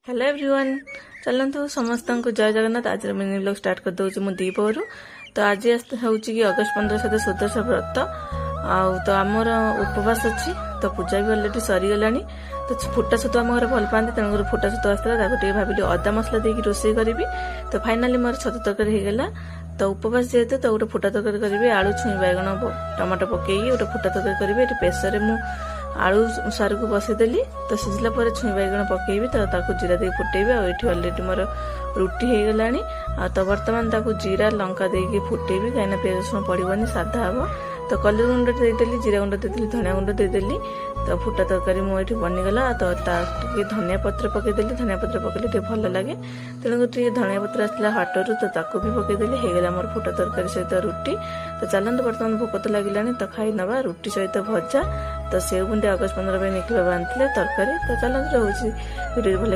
Hello everyone चलतु समस्त को जय जगन्नाथ। आज मिनी ब्लॉग स्टार्ट कर दूँ मुझे दीपहर। तो आज हूँ कि अगस्ट 15 सहित सुदर्शा व्रत तो आमर उपवास अच्छी तो पूजा भी अलरेडी सरीगला। तो फुटा छतु आम घर भल पाती तेणुकर फुटा छतु आसला भाविली अदा मसला देकी रोषे करी। तो फाइनाली मोर छतु तरकारी होगला। तो उपवास जेहेतु तो गोटे फुटा तरकारी करी आलू छुई बैगण टमाटो पकई गोटे फुटा तरकारी करी। प्रेसर मु आलू सारू को बसईदेली तो सिझला छुई बैगण पकईबी तो जीरा दे फुटेबी आठी अलरेडी मोर रुटी हो गला। तो बर्तमान जीरा लंका देकी फुटेबी कहीं पियाज रसुण पड़ोनी साधा हम। तो कलर गुंड देदेली जीरा गुंड देदेली धनिया गुंड देदेली। तो फुटा तरकारी मुझे बनीगला। तो धनिया पत्र पकईदेली धनिया पत्र पकईले टे भल लगे तेणुक धनिया पत्र आसला हाटरू तो ताकू भी पकईदेली होगला मोर फुटा तरकारी सहित रुटी। तो चलते बर्तमान भोक तो लगे तो खाई नवा रुटी सहित भजा। तो सेव बुंदे अगस्ट 15 निखिल बाबा आनी तरकारी। तो चलते रोचे वीडियो भल